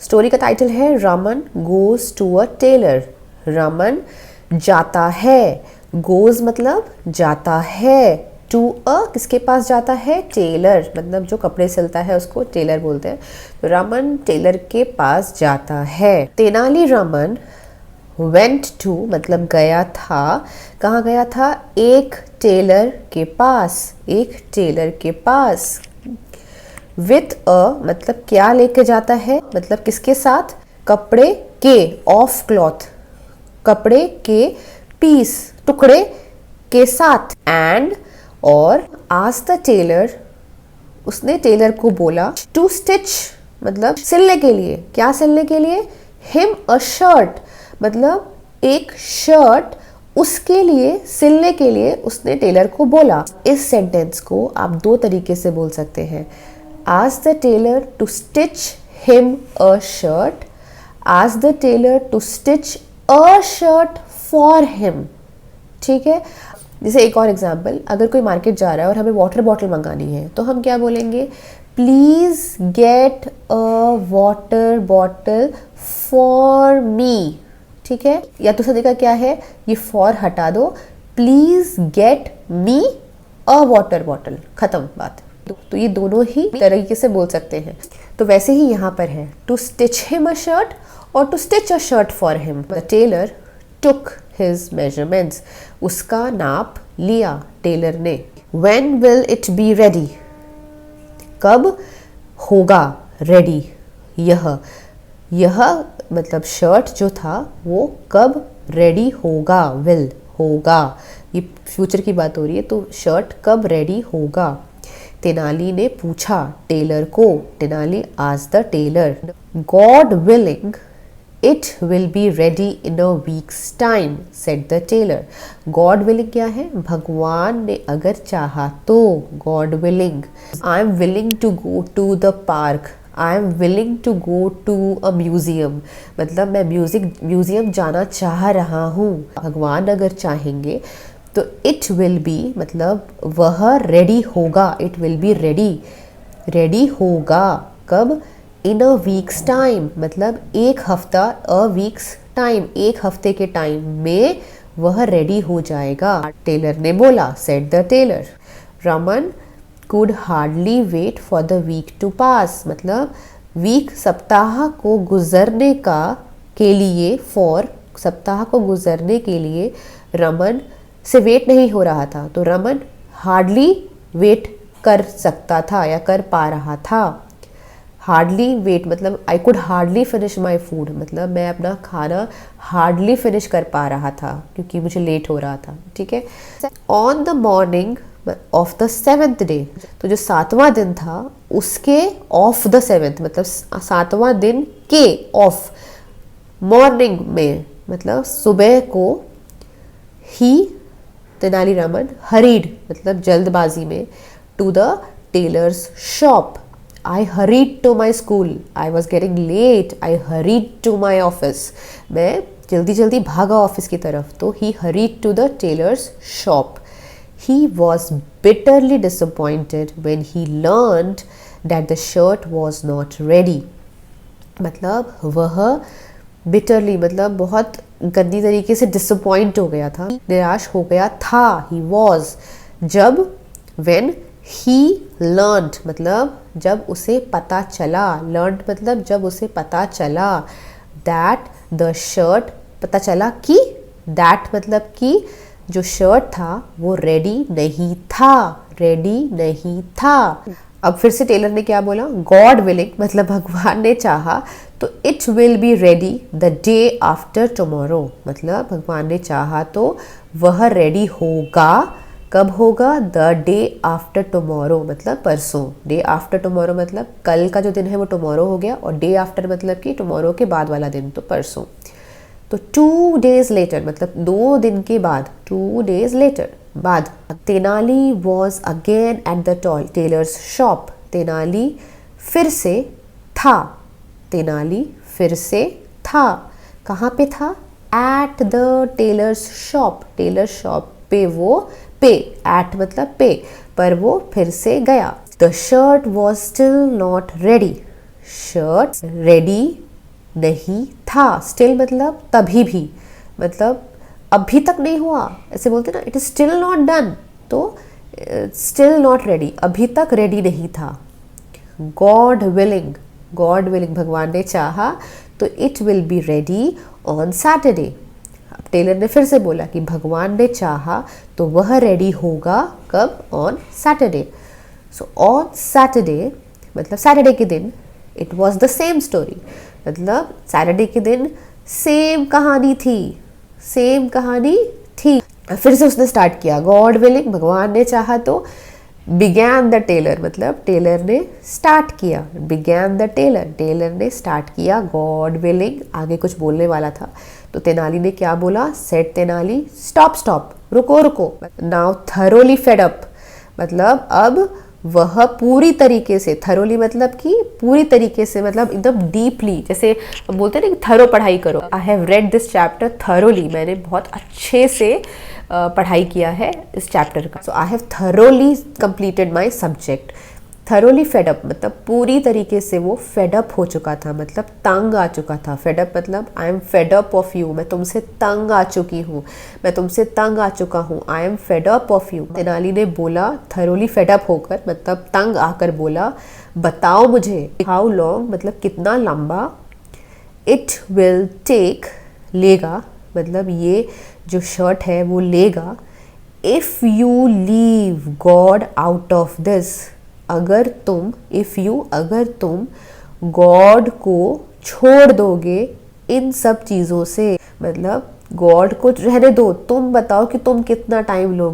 Story का title है Raman goes to a tailor. Raman जाता है, गोज मतलब जाता है, टू अ किसके पास जाता है, टेलर मतलब जो कपड़े सिलता है उसको टेलर बोलते हैं। तो रमन टेलर के पास जाता है। तेनाली रामन वेंट टू मतलब गया था, कहाँ गया था, एक टेलर के पास, एक टेलर के पास। विथ अ मतलब क्या लेके जाता है, मतलब किसके साथ, कपड़े के, ऑफ क्लॉथ कपड़े के, पीस टुकड़े के साथ। एंड और आज द टेलर उसने टेलर को बोला, टू स्टिच मतलब सिलने के लिए, क्या सिलने के लिए, हिम अ शर्ट मतलब एक शर्ट उसके लिए सिलने के लिए उसने टेलर को बोला। इस सेंटेंस को आप दो तरीके से बोल सकते हैं। Ask the tailor to stitch him a shirt, ask the tailor to stitch a shirt for him. ठीक है। जैसे एक और एग्जाम्पल, अगर कोई मार्केट जा रहा है और हमें वाटर बॉटल मंगानी है तो हम क्या बोलेंगे, please get a water bottle for me. ठीक है। या दूसरा तरीका क्या है, ये फॉर हटा दो, please get me a water bottle, खत्म बात। तो ये दोनों ही तरीके से बोल सकते हैं। तो वैसे ही यहाँ पर है, to stitch him a shirt और to stitch a shirt for him. The tailor took his measurements, उसका नाप लिया टेलर ने। When will it be ready? कब होगा रेडी, यह मतलब शर्ट जो था वो कब रेडी होगा, विल होगा, ये फ्यूचर की बात हो रही है, तो शर्ट कब रेडी होगा। तेनाली ने पूछा टेलर को, Tenali asked the tailor. God willing It will be ready in a week's time, said the tailor. God willing क्या है, भगवान ने अगर चाहा तो, God willing. I am willing to go to the park. I am willing to go to a museum. मतलब मैं museum जाना चाह रहा हूँ। भगवान अगर चाहेंगे तो it will be मतलब वह रेडी होगा, it will be ready, ready होगा कब, इन अ वीक्स टाइम मतलब एक हफ्ता, अ वीक्स टाइम एक हफ्ते के टाइम में वह रेडी हो जाएगा। टेलर ने बोला, said the tailor. Raman could hardly wait for the week to pass मतलब वीक सप्ताह को गुजरने का के लिए, फॉर सप्ताह को गुजरने के लिए रमन से वेट नहीं हो रहा था। तो रमन हार्डली वेट कर सकता था या कर पा रहा था। हार्डली वेट मतलब I could hardly finish my food मतलब मैं अपना खाना हार्डली फिनिश कर पा रहा था क्योंकि मुझे लेट हो रहा था। ठीक है। On the morning of the 7th day, तो जो 7वां दिन था उसके ऑफ द 7th मतलब 7वां दिन के ऑफ, मॉर्निंग में मतलब सुबह को, ही तेनालीरामन हरीड मतलब जल्दबाजी में, to the tailor's shop. I hurried to my school. I was getting late. I hurried to my office. मैं जल्दी जल्दी भागा ऑफिस की तरफ। तो he hurried to the tailor's shop. He was bitterly disappointed when he learned that the shirt was not ready. मतलब वह bitterly मतलब बहुत गंदी तरीके से disappoint हो गया था, निराश हो गया था। He was जब, when he learned मतलब जब उसे पता चला, learned मतलब जब उसे पता चला, that the shirt पता चला कि, that मतलब कि जो शर्ट था वो रेडी नहीं था, रेडी नहीं था। अब फिर से टेलर ने क्या बोला, गॉड विलिंग मतलब भगवान ने चाहा तो it will be ready the day after tomorrow मतलब भगवान ने चाहा तो वह रेडी होगा, कब होगा, द डे आफ्टर टुमारो मतलब परसों, डे आफ्टर टुमारो मतलब कल का जो दिन है वो टुमारो हो गया, और डे आफ्टर मतलब कि टुमारो के बाद वाला दिन, तो परसों। तो 2 days लेटर मतलब 2 दिन के बाद, 2 days लेटर बाद। Tenali was again at the tailor's shop, Tenali फिर से था, तेनाली फिर से था, कहाँ पे था, at the tailor's shop, tailor shop पे वो, पे एट मतलब पे, पर वो फिर से गया। The shirt was still not ready, shirt ready नहीं था। स्टिल मतलब तभी भी, मतलब अभी तक नहीं हुआ, ऐसे बोलते ना, it is still not done, तो स्टिल नॉट रेडी, अभी तक रेडी नहीं था। गॉड विलिंग, गॉड विलिंग भगवान ने चाहा तो it will be ready on Saturday. अब टेलर ने फिर से बोला कि भगवान ने चाहा तो वह रेडी होगा कब, on Saturday. So on Saturday मतलब सैटरडे के दिन, it was the same story, मतलब सैटरडे के दिन सेम कहानी थी, सेम कहानी थी। फिर से उसने स्टार्ट किया, गॉड विलिंग भगवान ने चाहा तो, बिगैन द टेलर मतलब टेलर ने स्टार्ट किया, बिगैन द टेलर, टेलर ने स्टार्ट किया, गॉड विलिंग आगे कुछ बोलने वाला था तो तेनाली ने क्या बोला, सेड तेनाली, स्टॉप स्टॉप, रुको रुको, नाउ थरोली फेड अप, मतलब अब वह पूरी तरीके से, थरोली मतलब कि पूरी तरीके से, मतलब एकदम डीपली, जैसे हम बोलते हैं ना कि थरो पढ़ाई करो, I have read this chapter thoroughly, मैंने बहुत अच्छे से पढ़ाई किया है इस चैप्टर का। So I have thoroughly completed my subject. Thoroughly fed up मतलब पूरी तरीके से वो फेडअप हो चुका था, मतलब तंग आ चुका था। फेडअप मतलब I am fed up of you, मैं तुमसे तंग आ चुकी हूँ, मैं तुमसे तंग आ चुका हूँ, I am fed up of you. Tenali ने बोला थरोली फेडअप होकर, मतलब तंग आकर बोला, बताओ मुझे, हाउ लॉन्ग मतलब कितना लंबा, इट विल टेक लेगा, मतलब ये जो शर्ट है वो लेगा, if you leave God out of this, अगर तुम, इफ़ यू अगर तुम गॉड को छोड़ दोगे इन सब चीज़ों से, मतलब गॉड को रहने दो, तुम बताओ कि तुम कितना टाइम लोगे।